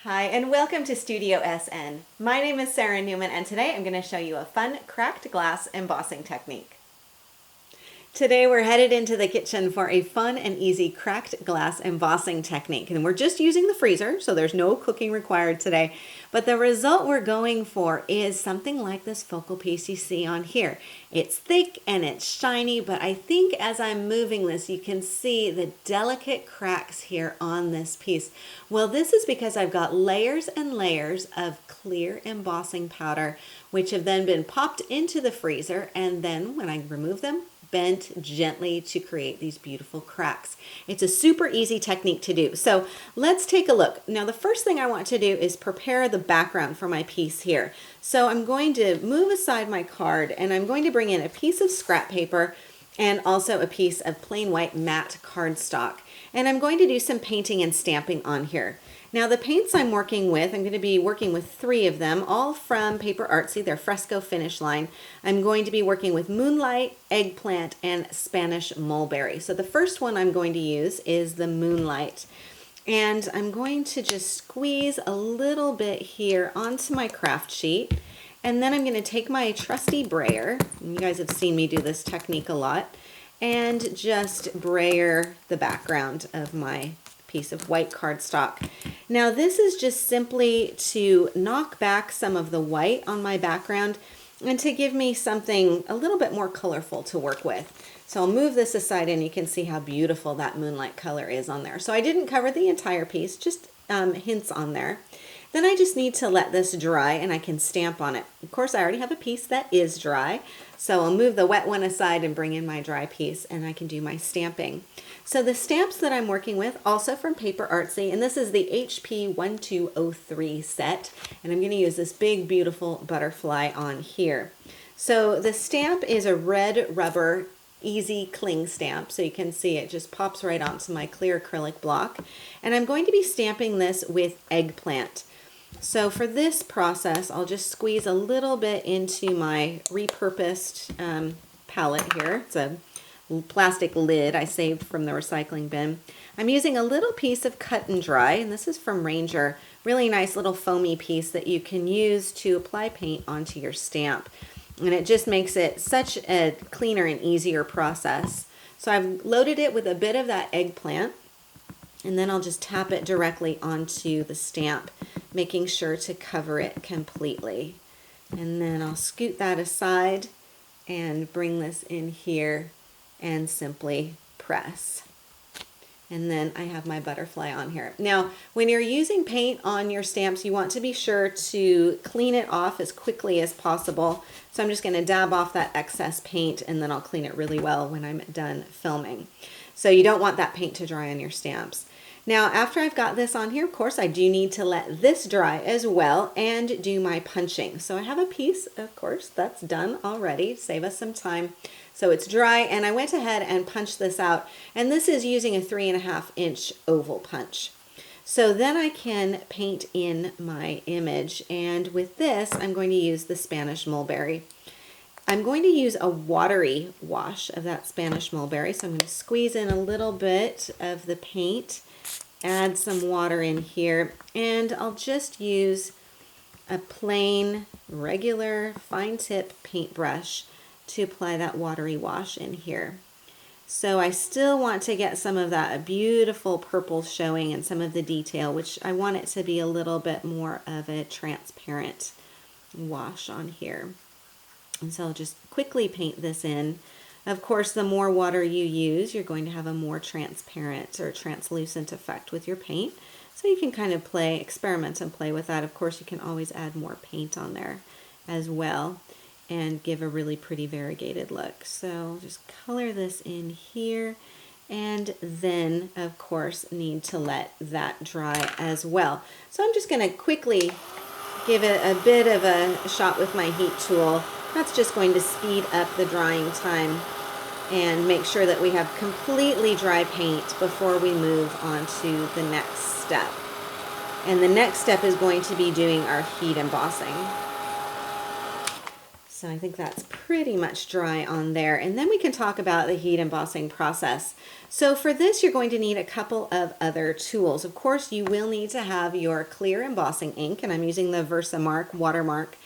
Hi, and welcome to Studio SN. My name is Sara Naumann, and today I'm going to show you a fun cracked glass embossing technique. Today we're headed into the kitchen for a fun and easy cracked glass embossing technique. And we're just using the freezer, so there's no cooking required today. But the result we're going for is something like this focal piece you see on here. It's thick and it's shiny, but I think as I'm moving this, you can see the delicate cracks here on this piece. Well, this is because I've got layers and layers of clear embossing powder, which have then been popped into the freezer, and then when I remove them, bent gently to create these beautiful cracks. It's a super easy technique to do. So let's take a look. Now the first thing I want to do is prepare the background for my piece here. So I'm going to move aside my card and I'm going to bring in a piece of scrap paper and also a piece of plain white matte cardstock. And I'm going to do some painting and stamping on here. Now the paints I'm working with, I'm going to be working with 3 of them, all from PaperArtsy, their fresco finish line. I'm going to be working with Moonlight, Eggplant, and Spanish Mulberry. So the first one I'm going to use is the Moonlight. And I'm going to just squeeze a little bit here onto my craft sheet. And then I'm going to take my trusty brayer, and you guys have seen me do this technique a lot, and just brayer the background of my piece of white cardstock. Now this is just simply to knock back some of the white on my background and to give me something a little bit more colorful to work with. So I'll move this aside and you can see how beautiful that moonlight color is on there. So I didn't cover the entire piece, just hints on there. Then I just need to let this dry and I can stamp on it. Of course, I already have a piece that is dry, so I'll move the wet one aside and bring in my dry piece and I can do my stamping. So the stamps that I'm working with, also from PaperArtsy, and this is the HP 1203 set, and I'm going to use this big, beautiful butterfly on here. So the stamp is a red rubber easy cling stamp, so you can see it just pops right onto my clear acrylic block. And I'm going to be stamping this with Eggplant. So for this process, I'll just squeeze a little bit into my repurposed palette here. It's a plastic lid I saved from the recycling bin. I'm using a little piece of Cut and Dry, and this is from Ranger. Really nice little foamy piece that you can use to apply paint onto your stamp. And it just makes it such a cleaner and easier process. So I've loaded it with a bit of that Eggplant, and then I'll just tap it directly onto the stamp, making sure to cover it completely. And then I'll scoot that aside and bring this in here and simply press. And then I have my butterfly on here. Now, when you're using paint on your stamps, you want to be sure to clean it off as quickly as possible. So I'm just going to dab off that excess paint and then I'll clean it really well when I'm done filming. So you don't want that paint to dry on your stamps. Now, after I've got this on here, of course, I do need to let this dry as well and do my punching. So I have a piece, of course, that's done already. Save us some time. So it's dry, and I went ahead and punched this out. And this is using a 3.5-inch oval punch. So then I can paint in my image. And with this, I'm going to use the Spanish Mulberry. I'm going to use a watery wash of that Spanish Mulberry. So I'm going to squeeze in a little bit of the paint, add some water in here, and I'll just use a plain, regular, fine tip paintbrush to apply that watery wash in here. So I still want to get some of that beautiful purple showing and some of the detail, which I want it to be a little bit more of a transparent wash on here. And so I'll just quickly paint this in. Of course, the more water you use, you're going to have a more transparent or translucent effect with your paint. So you can kind of experiment and play with that. Of course, you can always add more paint on there as well and give a really pretty variegated look. So just color this in here, and then of course need to let that dry as well. So I'm just going to quickly give it a bit of a shot with my heat tool. That's just going to speed up the drying time and make sure that we have completely dry paint before we move on to the next step. And the next step is going to be doing our heat embossing. So I think that's pretty much dry on there. And then we can talk about the heat embossing process. So for this, you're going to need a couple of other tools. Of course, you will need to have your clear embossing ink, and I'm using the Versamark Watermark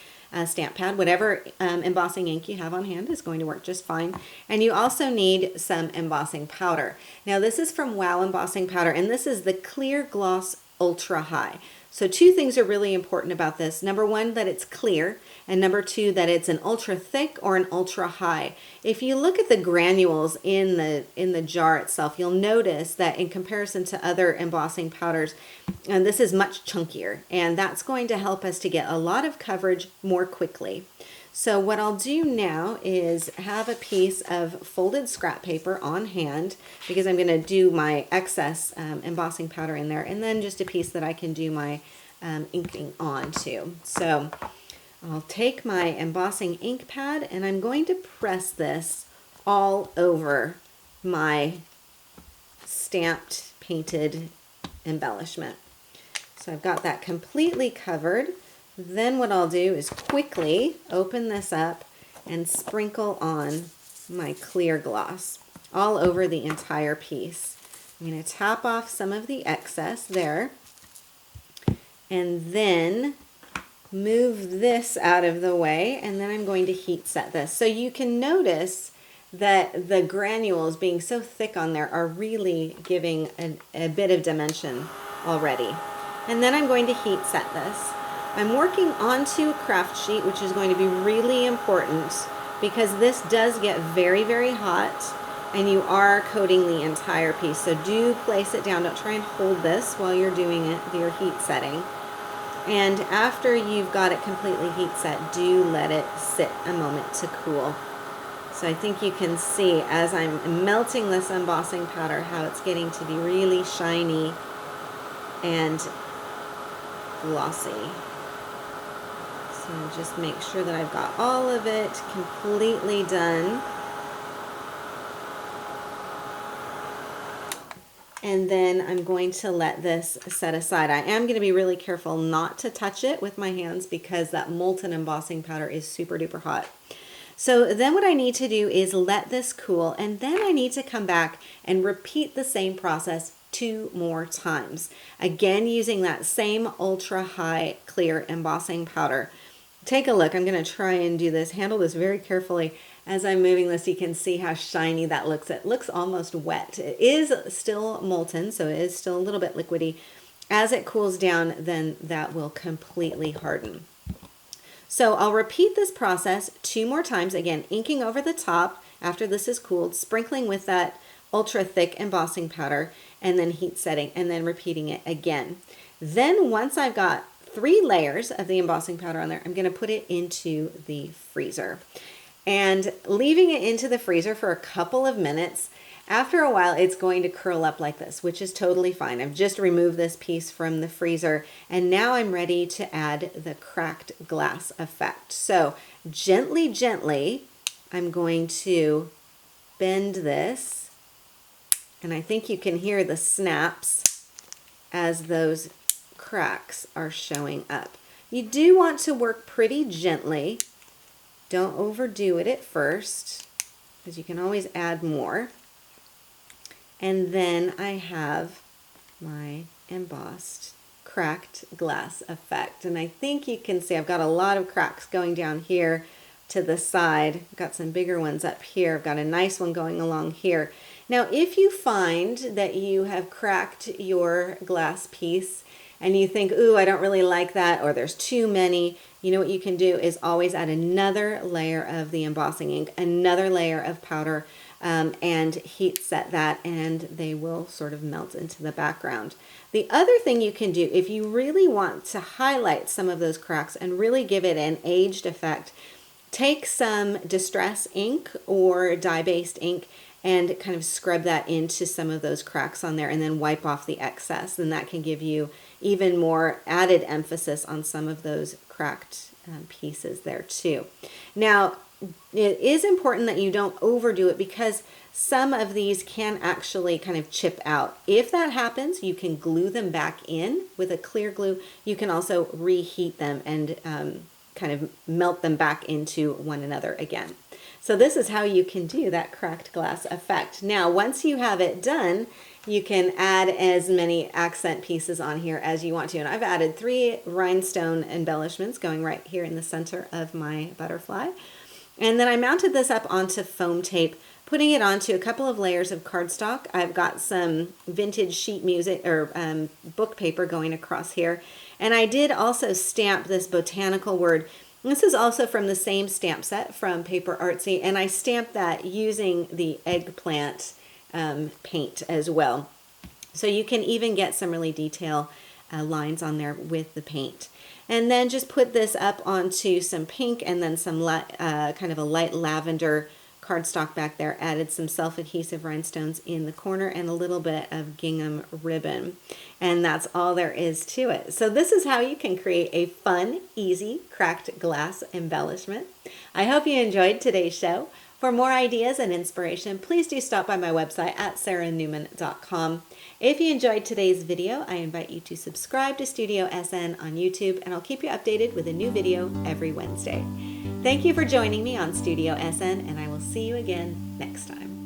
stamp pad. Whatever embossing ink you have on hand is going to work just fine. And you also need some embossing powder. Now this is from WOW Embossing Powder, and this is the Clear Gloss Ultra High. So two things are really important about this. Number one, that it's clear, and number two, that it's an ultra thick or an ultra high. If you look at the granules in the jar itself, you'll notice that in comparison to other embossing powders, and this is much chunkier, and that's going to help us to get a lot of coverage more quickly. So what I'll do now is have a piece of folded scrap paper on hand, because I'm going to do my excess embossing powder in there, and then just a piece that I can do my inking onto. So I'll take my embossing ink pad and I'm going to press this all over my stamped painted embellishment. So I've got that completely covered. Then what I'll do is quickly open this up and sprinkle on my clear gloss all over the entire piece. I'm going to tap off some of the excess there and then move this out of the way, and then I'm going to heat set this. So you can notice that the granules being so thick on there are really giving a bit of dimension already. And then I'm going to heat set this. I'm working onto a craft sheet, which is going to be really important because this does get very, very hot and you are coating the entire piece. So do place it down. Don't try and hold this while you're doing it, your heat setting. And after you've got it completely heat set, do let it sit a moment to cool. So I think you can see as I'm melting this embossing powder how it's getting to be really shiny and glossy. So just make sure that I've got all of it completely done. And then I'm going to let this set aside. I am going to be really careful not to touch it with my hands because that molten embossing powder is super duper hot. So then what I need to do is let this cool, and then I need to come back and repeat the same process 2 more times. Again, using that same ultra high clear embossing powder. Take a look. I'm going to try and do this, handle this very carefully. As I'm moving this, you can see how shiny that looks. It looks almost wet. It is still molten, so it is still a little bit liquidy. As it cools down, then that will completely harden. So I'll repeat this process 2 more times, again, inking over the top after this is cooled, sprinkling with that ultra thick embossing powder, and then heat setting, and then repeating it again. Then once I've got 3 layers of the embossing powder on there, I'm going to put it into the freezer. And leaving it into the freezer for a couple of minutes, after a while it's going to curl up like this, which is totally fine. I've just removed this piece from the freezer and now I'm ready to add the cracked glass effect. So gently, gently, I'm going to bend this, and I think you can hear the snaps as those cracks are showing up. You do want to work pretty gently. Don't overdo it at first, because you can always add more. And then I have my embossed cracked glass effect. And I think you can see I've got a lot of cracks going down here to the side. I've got some bigger ones up here. I've got a nice one going along here. Now, if you find that you have cracked your glass piece and you think, ooh, I don't really like that, or there's too many, you know what you can do is always add another layer of the embossing ink, another layer of powder, and heat set that, and they will sort of melt into the background. The other thing you can do, if you really want to highlight some of those cracks and really give it an aged effect, take some distress ink or dye-based ink and kind of scrub that into some of those cracks on there and then wipe off the excess. And that can give you even more added emphasis on some of those cracked pieces there too. Now, it is important that you don't overdo it because some of these can actually kind of chip out. If that happens, you can glue them back in with a clear glue. You can also reheat them and kind of melt them back into one another again. So this is how you can do that cracked glass effect. Now, once you have it done, you can add as many accent pieces on here as you want to. And I've added 3 rhinestone embellishments going right here in the center of my butterfly. And then I mounted this up onto foam tape, putting it onto a couple of layers of cardstock. I've got some vintage sheet music or book paper going across here. And I did also stamp this botanical word. This is also from the same stamp set from PaperArtsy, and I stamped that using the eggplant paint as well. So you can even get some really detailed lines on there with the paint. And then just put this up onto some pink and then some kind of a light lavender cardstock back there. Added some self-adhesive rhinestones in the corner and a little bit of gingham ribbon. And that's all there is to it. So this is how you can create a fun, easy, cracked glass embellishment. I hope you enjoyed today's show. For more ideas and inspiration, please do stop by my website at saranaumann.com. If you enjoyed today's video, I invite you to subscribe to Studio SN on YouTube, and I'll keep you updated with a new video every Wednesday. Thank you for joining me on Studio SN, and I will see you again next time.